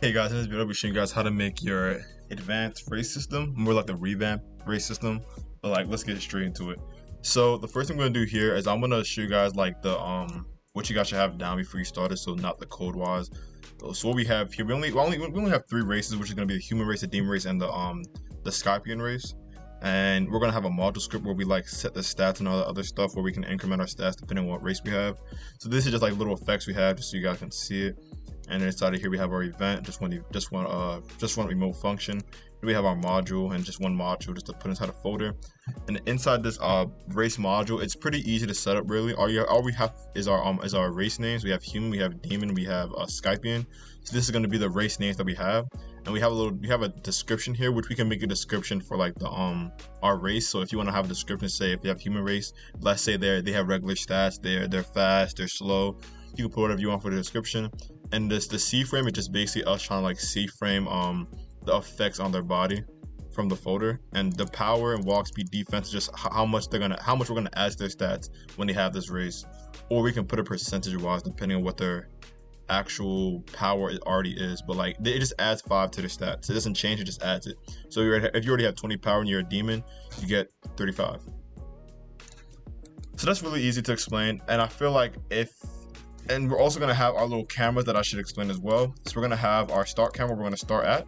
Hey guys, in this video I'll be showing you guys how to make your advanced race system, more like the revamp race system. But like, let's get straight into it. So the first thing I'm gonna do here is I'm gonna show you guys like the what you guys should have down before you start it, so not the code wise. So what we have here, we only have three races, which is gonna be the human race, the demon race, and the scorpion race. And we're gonna have a module script where we like set the stats and all the other stuff where we can increment our stats depending on what race we have. So this is just like little effects we have just so you guys can see it. And then inside of here we have our event, just one remote function. We have our module and just one module just to put inside a folder. And inside this race module, it's pretty easy to set up really. All we have is our race names. We have human, we have demon, we have scorpion. So this is going to be the race names that we have. And we have a description here, which we can make a description for like the our race. So if you want to have a description, say if you have human race, let's say they have regular stats, they're fast, they're slow. You can put whatever you want for the description. And the C frame is just basically us trying to like C frame the effects on their body from the folder. And the power and walk speed defense is just how much we're gonna add to their stats when they have this race. Or we can put it percentage wise depending on what their actual power already is, but like it just adds 5 to their stats. It doesn't change, it just adds it. So if you already have 20 power and you're a demon, you get 35. So that's really easy to explain. And I feel like and we're also going to have our little cameras that I should explain as well. So we're going to have our start camera we're going to start at.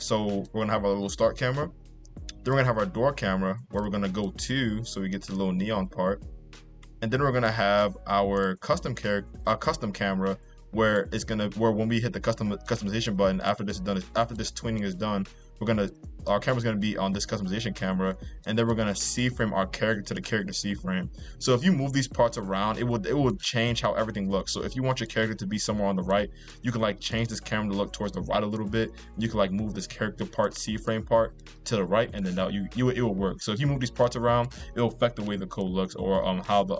So we're going to have our little start camera. Then we're going to have our door camera where we're going to go to, so we get to the little neon part. And then we're going to have our custom camera where when we hit the customization button after this tweening is done, our camera's gonna be on this customization camera, and then we're gonna C-frame our character to the character C-frame. So if you move these parts around, it will change how everything looks. So if you want your character to be somewhere on the right, you can like change this camera to look towards the right a little bit. You can like move this character part C-frame part to the right, and then it will work. So if you move these parts around, it will affect the way the code looks or how the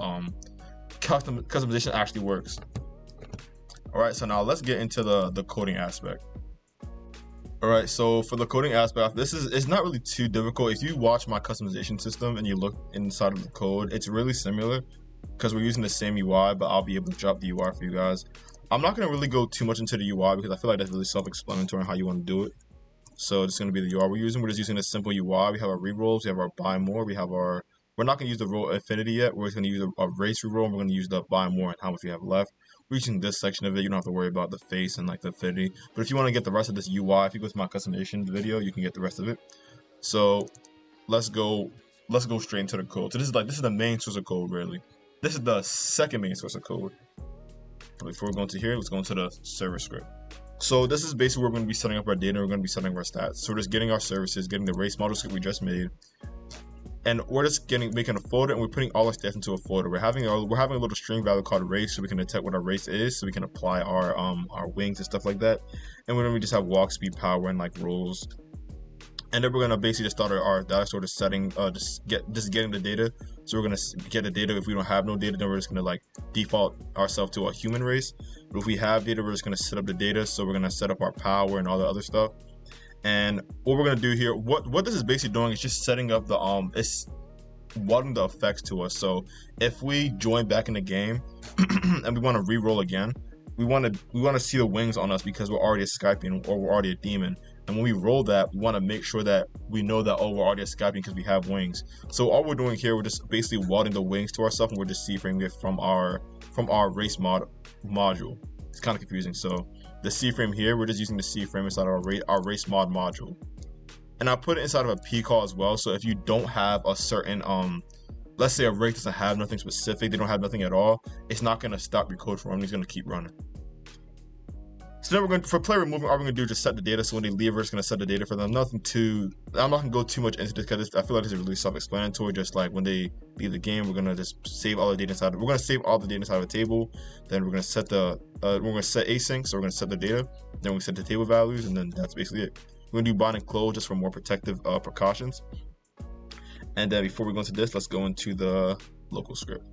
customization actually works. Alright, so now let's get into the coding aspect. Alright, so for the coding aspect, it's not really too difficult. If you watch my customization system and you look inside of the code, it's really similar because we're using the same UI, but I'll be able to drop the UI for you guys. I'm not going to really go too much into the UI because I feel like that's really self-explanatory on how you want to do it. So it's going to be the UI we're using. We're just using a simple UI. We have our rerolls, we have our buy more, we're not going to use the roll affinity yet. We're just going to use a race reroll, and we're going to use the buy more and how much we have left. We're using this section of it. You don't have to worry about the face and like the affinity. But if you want to get the rest of this UI, if you go to my customization video, you can get the rest of it. So let's go straight into the code. So this is the main source of code really. This is the second main source of code. But before we go into here, let's go into the server script. So this is basically where we're going to be setting up our data. We're going to be setting up our stats. So we're just getting our services, getting the race model script we just made. And we're just making a folder, and we're putting all our stats into a folder. We're having a little string value called race, so we can detect what our race is, so we can apply our wings and stuff like that. And then we just have walk speed, power, and like rolls. And then we're gonna basically just start our data sort of setting, just getting the data. So we're gonna get the data. If we don't have no data, then we're just gonna like default ourselves to a human race. But if we have data, we're just gonna set up the data. So we're gonna set up our power and all the other stuff. And what we're gonna do here, what this is basically doing is just setting up it's wadding the effects to us. So if we join back in the game and we want to re-roll again, we want to see the wings on us because we're already a scorpion or we're already a demon. And when we roll that, we want to make sure that we know that, oh, we're already a scorpion because we have wings. So all we're doing here, we're just basically wadding the wings to ourselves, and we're just C-framing it from our race module. It's kind of confusing. So the C-frame here, we're just using the C-frame inside of our race mod module. And I put it inside of a P call as well. So if you don't have a certain, let's say a race doesn't have nothing specific, they don't have nothing at all, it's not going to stop your code from running, it's going to keep running. So then for player removing, all we're going to do is just set the data. So when they leave, we're just going to set the data for them. I'm not going to go too much into this because I feel like this is really self-explanatory. Just like when they leave the game, we're going to just save all the data inside. We're going to save all the data inside of a table. Then we're going to set async. So we're going to set the data. Then we set the table values, and then that's basically it. We're going to do bind and close just for more protective precautions. And then before we go into this, let's go into the local script.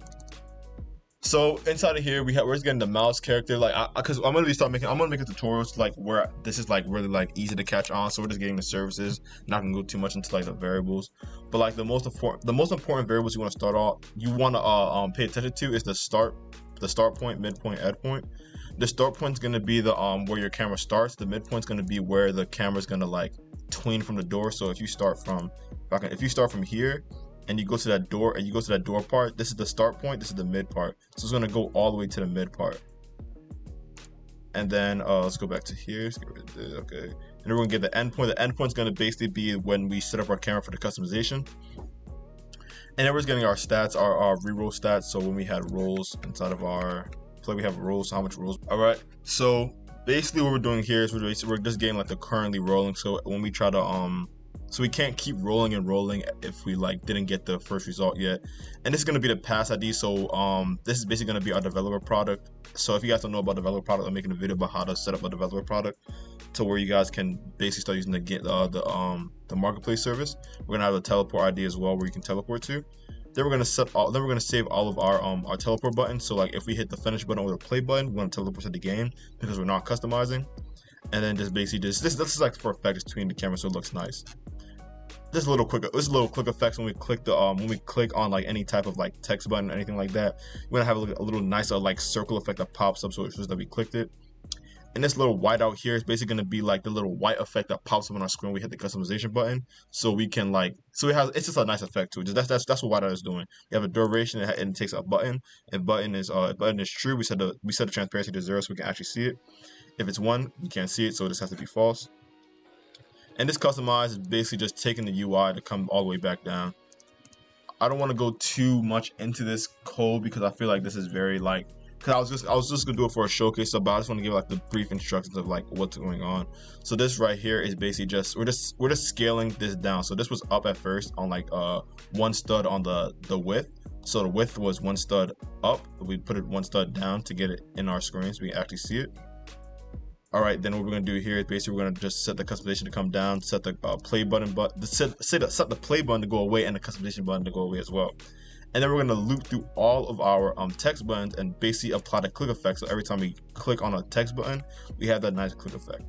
So inside of here, we're just getting the mouse character, like, because I'm gonna make tutorials like where this is like really like easy to catch on. So we're just getting the services. Not gonna go too much into like the variables, but like the most important variables you want to pay attention to is the start point, midpoint, end point. the start point's gonna be the where your camera starts. The midpoint's gonna be where the camera's gonna like tween from the door. So if you start from here and you go to that door and you go to that door part, this is the start point, this is the mid part. So it's gonna go all the way to the mid part. And then let's go back to here. Let's get rid of this. Okay. And then we're gonna get the endpoint. The endpoint's gonna basically be when we set up our camera for the customization. And then we're just getting our stats, our reroll stats. So when we had rolls inside of our play, we have rolls, how much rolls. All right. So basically what we're doing here is we're just getting like the currently rolling. So when we try to so we can't keep rolling and rolling if we like didn't get the first result yet. And this is gonna be the pass ID. So this is basically gonna be our developer product. So if you guys don't know about developer product, I'm making a video about how to set up a developer product to where you guys can basically start using the marketplace service. We're gonna have a teleport ID as well where you can teleport to. Then we're gonna save all of our teleport buttons. So like if we hit the finish button or the play button, we're gonna teleport to the game because we're not customizing. And then just basically this is like for effect, just between the camera so it looks nice. This little quick effects when we click on like any type of like text button or anything like that. We're gonna have a little nicer like circle effect that pops up so it shows that we clicked it. And this little white out here is basically gonna be like the little white effect that pops up on our screen when we hit the customization button. So we can like, it's just a nice effect to it. That's what whiteout is doing. You have a duration and it takes a button. If button is true, we set the transparency to 0 so we can actually see it. If it's 1, we can't see it, so this has to be false. And this customize is basically just taking the UI to come all the way back down. I don't want to go too much into this code because I feel like this is very like, because I was just gonna do it for a showcase, but I just want to give like the brief instructions of like what's going on. So this right here is basically just we're just scaling this down. So this was up at first on like 1 stud on the width. So the width was 1 stud up. We put it 1 stud down to get it in our screen so we can actually see it. All right, then what we're gonna do here is basically we're gonna just set the customization to come down, set the play button, set the play button to go away and the customization button to go away as well. And then we're gonna loop through all of our text buttons and basically apply the click effect. So every time we click on a text button, we have that nice click effect.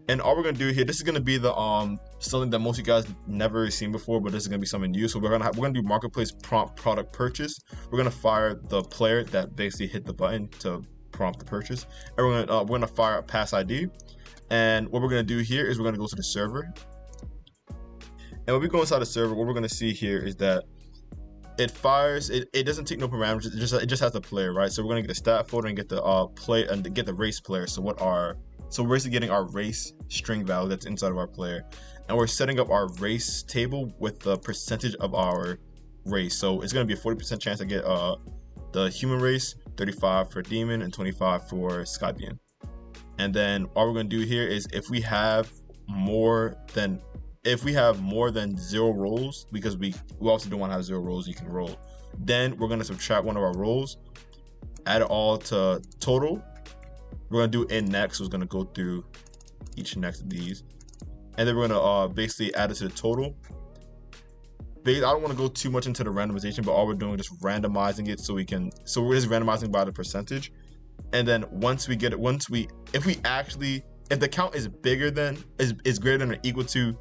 And all we're gonna do here, this is gonna be the something that most of you guys never seen before, but this is gonna be something new. So we're gonna do marketplace prompt product purchase. We're gonna fire the player that basically hit the button to prompt the purchase, and we're gonna fire a pass ID. And what we're gonna do here is we're gonna go to the server. And when we go inside the server, what we're gonna see here is that it fires. It doesn't take no parameters. It just has the player, right? So we're gonna get the stat folder and get the play and get the race player. So we're basically getting our race string value that's inside of our player, and we're setting up our race table with the percentage of our race. So it's gonna be a 40% chance to get the human race, 35 for demon, and 25 for scorpion. And then all we're gonna do here is if we have more than 0 rolls, because we also don't want to have 0 rolls you can roll, then we're gonna subtract one of our rolls, add it all to total. We're gonna do in next, so it's gonna go through each next of these, and then we're gonna basically add it to the total. I don't want to go too much into the randomization, but all we're doing is just randomizing it so we're just randomizing by the percentage. And then once we get it, if the count is greater than or equal to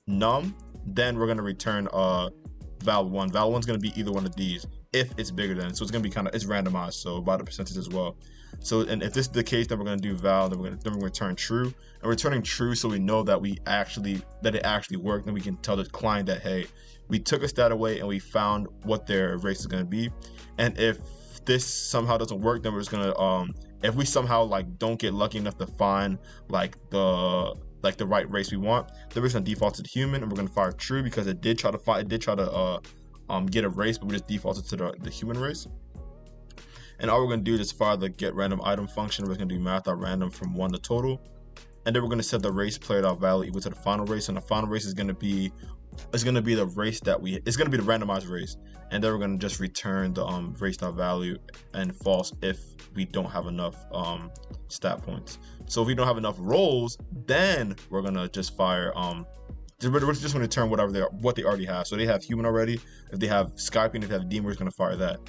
num, then we're gonna return val1. Val1's gonna be either one of these if it's bigger than. So it's gonna be it's randomized, so by the percentage as well. So, and if this is the case, then we're gonna do val, then we're gonna return true. And returning true, so we know that it actually worked, and we can tell the client that, hey, we took a stat away and we found what their race is gonna be. And if this somehow doesn't work, then we're just gonna if we somehow like don't get lucky enough to find like the right race we want, then we're just gonna default to the human, and we're gonna fire true because it did try to get a race, but we just defaulted to the human race. And all we're gonna do is just fire the get random item function. We're gonna do math.random from 1 to total, and then we're gonna set the race player.value equal to the final race, and the final race is gonna be the race it's gonna be the randomized race, and then we're gonna just return the race.value and false if we don't have enough stat points. So if we don't have enough rolls, then we're gonna just fire we're just gonna return what they already have. So they have human already. If they have scorpion, if they have demon, we're just gonna fire that.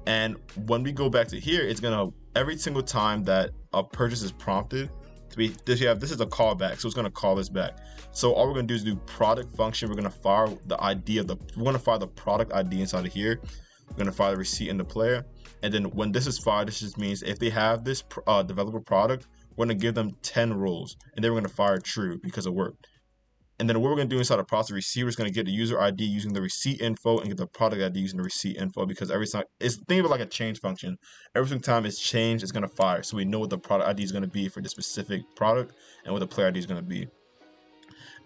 And when we go back to here, it's gonna every single time that a purchase is prompted to be this is a callback, so it's gonna call this back. So all we're gonna do is do product function. We're gonna fire the product ID inside of here. We're going to fire the receipt in the player. And then when this is fired, this just means if they have this developer product, we're going to give them 10 roles, and then we're going to fire true because it worked. And then what we're going to do inside the process receiver is going to get the user ID using the receipt info and get the product ID using the receipt info, because every time it's think of it like a change function. Every single time it's changed, it's going to fire. So we know what the product ID is going to be for the specific product and what the player ID is going to be.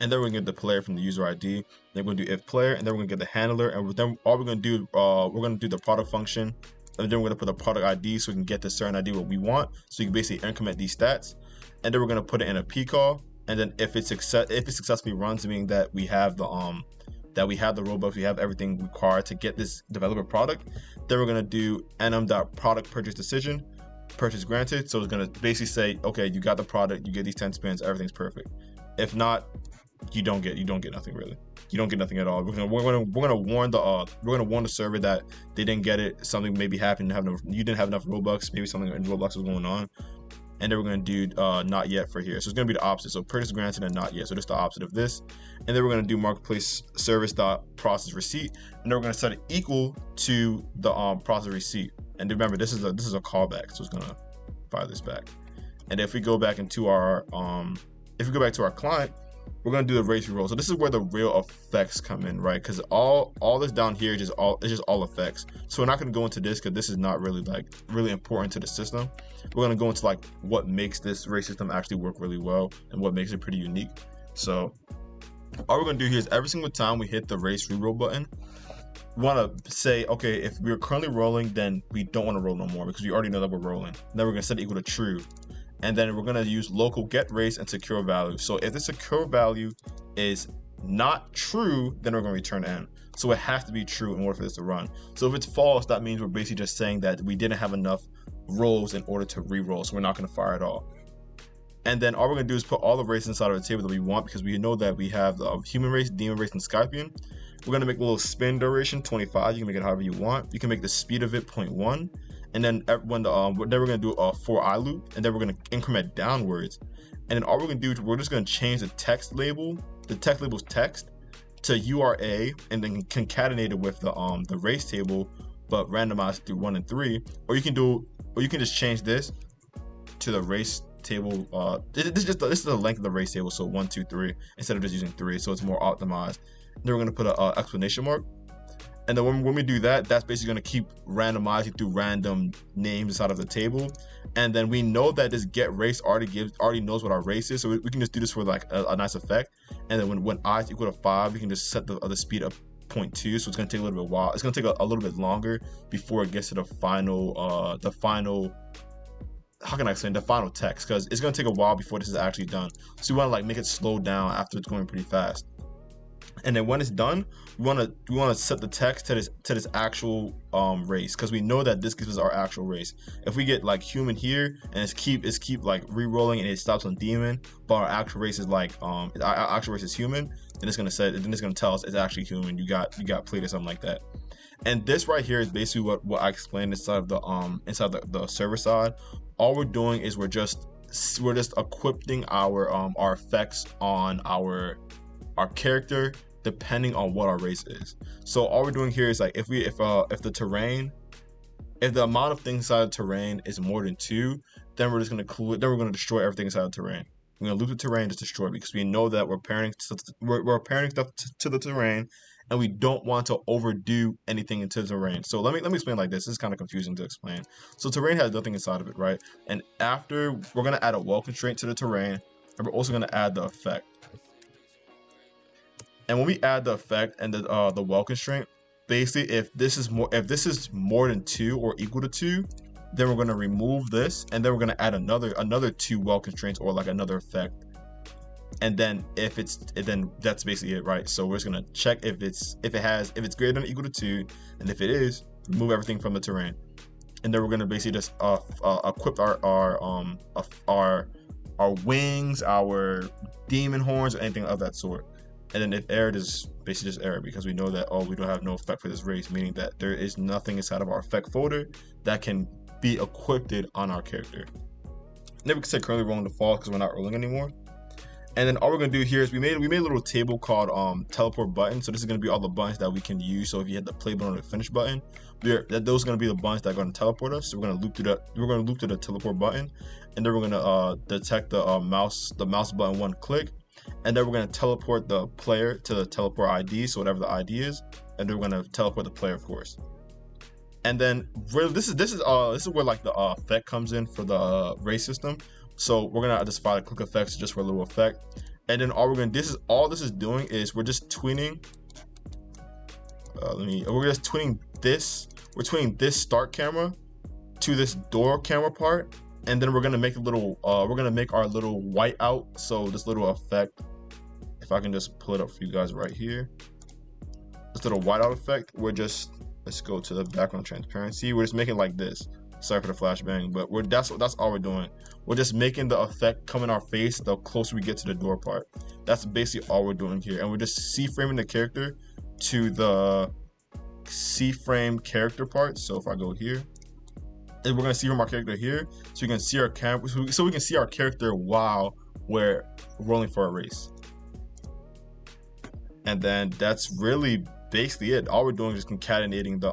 And then we're going to get the player from the user ID. Then we're going to do if player, and then we're going to get the handler. And then all we're going to do, we're going to do the product function. And then we're going to put the product ID so we can get the certain ID what we want. So you can basically increment these stats. And then we're going to put it in a P call. And then if it successfully runs, meaning that we have the Robux, we have everything required to get this developer product, then we're gonna do nm.product purchase decision, purchase granted. So it's gonna basically say, okay, you got the product, you get these 10 spins, everything's perfect. If not, you don't get nothing really. You don't get nothing at all. We're gonna warn the server that they didn't get it. Something maybe happened. You didn't have enough Robux. Maybe something in Roblox was going on. And then we're going to do not yet for here. So it's going to be the opposite. So purchase granted and not yet. So just the opposite of this. And then we're going to do marketplace service dot process receipt. And then we're going to set it equal to the process receipt. And remember, this is a callback. So it's going to fire this back. And if we go back into our client, we're going to do the race reroll. So this is where the real effects come in, right? Because all this down here is just all effects. So we're not going to go into this because this is not really really important to the system. We're going to go into like what makes this race system actually work really well and what makes it pretty unique. So all we're going to do here is every single time we hit the race reroll button, we want to say, okay, if we're currently rolling, then we don't want to roll no more because we already know that we're rolling. Then we're going to set it equal to true. And then we're going to use local get race and secure value. So if the secure value is not true, then we're going to return n. So it has to be true in order for this to run. So if it's false, that means we're basically just saying that we didn't have enough rolls in order to re-roll. So we're not going to fire at all. And then all we're going to do is put all the races inside of the table that we want, because we know that we have the human race, demon race, and Skypian. We're going to make a little spin duration 25. You can make it however you want. You can make the speed of it 0.1. And then when then we're going to do a for I loop, and then we're going to increment downwards. And then all we're going to do is we're just going to change the text label, the text label's text, to URA, and then concatenate it with the race table, but randomized through 1 and 3. Or you can just change this to the race table. This is the length of the race table, so 1, 2, 3, instead of just using 3, so it's more optimized. Then we're going to put an exclamation mark. And then when we do that, that's basically going to keep randomizing through random names inside of the table. And then we know that this get race already knows what our race is, so we can just do this for like a nice effect. And then when I is equal to 5, we can just set the speed up 0.2, so it's going to take a little bit while. It's going to take a little bit longer before it gets to the final how can I explain the final text, because it's going to take a while before this is actually done. So we want to like make it slow down after it's going pretty fast. And then when it's done, we want to set the text to this actual race, because we know that this gives us our actual race. If we get like human here and it's keep like re-rolling and it stops on demon, but our actual race is like our actual race is human, then it's gonna tell us it's actually human. You got played or something like that. And this right here is basically what I explained inside of the server side. All we're doing is we're just equipping our effects on our character depending on what our race is. So all we're doing here is like if the amount of things inside the terrain is more than 2, then we're gonna destroy everything inside the terrain. We're gonna loop the terrain, just destroy it, because we know that we're pairing stuff to the terrain, and we don't want to overdo anything into the terrain. So let me explain like this. This is kind of confusing to explain. So terrain has nothing inside of it, right? And after, we're gonna add a wall constraint to the terrain, and we're also gonna add the effect. And when we add the effect and the wall constraint, basically if this is more than 2 or equal to 2, then we're going to remove this, and then we're going to add another 2 wall constraints or like another effect. And then if then that's basically it, right? So we're just going to check if it's greater than or equal to 2, and if it is, remove everything from the terrain. And then we're going to basically just equip our wings, our demon horns, or anything of that sort. And then if error is basically just error, because we know that we don't have no effect for this race, meaning that there is nothing inside of our effect folder that can be equipped on our character. And then we can say currently rolling default because we're not rolling anymore. And then all we're gonna do here is we made a little table called teleport button. So this is gonna be all the buttons that we can use. So if you hit the play button or the finish button, those are gonna be the buttons that are gonna teleport us. So we're gonna loop through that. We're gonna loop through the teleport button, and then we're gonna detect the mouse button one click, and then we're gonna teleport the player to the teleport ID. So whatever the ID is, and then we're gonna teleport the player, of course. And then this is where like the effect comes in for the race system. So we're gonna just find click effects just for a little effect, and then all this is doing is we're just tweening. We're just tweening this. We're tweening this start camera to this door camera part, and then we're gonna make a little. We're gonna make our little white out. So this little effect, if I can just pull it up for you guys right here, this little whiteout effect. Let's go to the background transparency. We're just making like this. Sorry for the flashbang, but that's all we're doing. We're just making the effect come in our face the closer we get to the door part. That's basically all we're doing here, and we're just C-framing the character to the C-frame character part. So if I go here, and we're gonna see from our character here, so you can see our camera, so we can see our character while we're rolling for a race. And then that's really basically it. All we're doing is concatenating the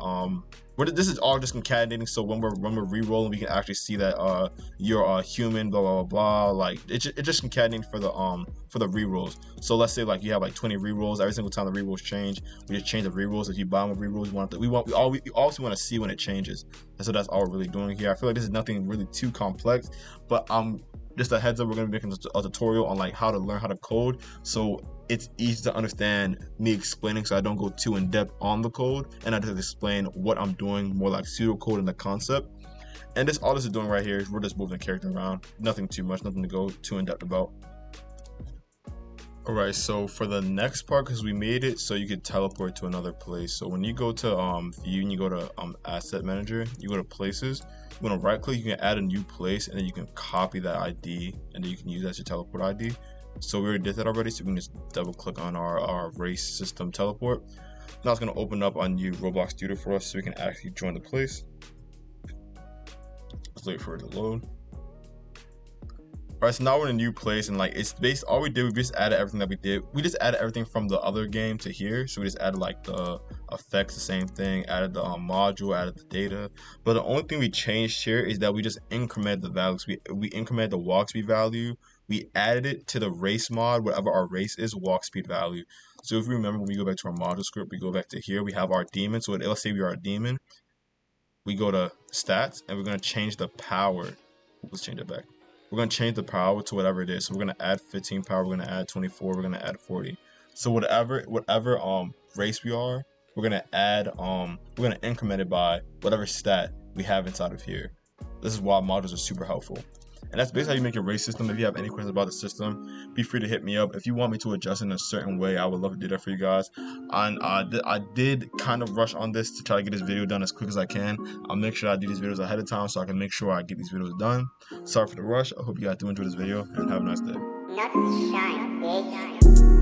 this is all just concatenating, so when we're re-rolling, we can actually see that you're a human, blah blah blah. Like it's just concatenating for the re-rolls. So let's say like you have like 20 re-rolls. Every single time the re-rolls change, we just change the re-rolls. If you buy more re-rolls, we also want to see when it changes. And so that's all we're really doing here. I feel like this is nothing really too complex, but just a heads up, we're gonna be making a tutorial on like how to learn how to code, so it's easy to understand me explaining, so I don't go too in depth on the code, and I just explain what I'm doing more like pseudocode in the concept. And all this is doing right here is we're just moving the character around. Nothing too much, nothing to go too in depth about. Alright, so for the next part, because we made it so you could teleport to another place. So when you go to view and you go to asset manager, you go to places, you want to right click, you can add a new place, and then you can copy that ID, and then you can use that as your teleport ID. So we already did that already, so we can just double click on our race system teleport. Now it's going to open up a new Roblox studio for us, so we can actually join the place. Let's wait for it to load. Alright, so now we're in a new place, and like it's based, all we did, we just added everything that we did. We just added everything from the other game to here. So we just added like the effects, the same thing, added the module, added the data. But the only thing we changed here is that we just incremented the values. We incremented the walk speed value. We added it to the race mod, whatever our race is, walk speed value. So if you remember, when we go back to our module script, we go back to here, we have our demon. So let's say we are a demon. We go to stats, and we're going to change the power. Let's change it back. We're going to change the power to whatever it is. So we're going to add 15 power, we're going to add 24, we're going to add 40. So whatever race we are, we're going to add we're going to increment it by whatever stat we have inside of here. This is why modules are super helpful. And that's basically how you make your race system. If you have any questions about the system, be free to hit me up. If you want me to adjust in a certain way, I would love to do that for you guys. And I did kind of rush on this to try to get this video done as quick as I can. I'll make sure I do these videos ahead of time so I can make sure I get these videos done. Sorry for the rush. I hope you guys do enjoy this video, and have a nice day.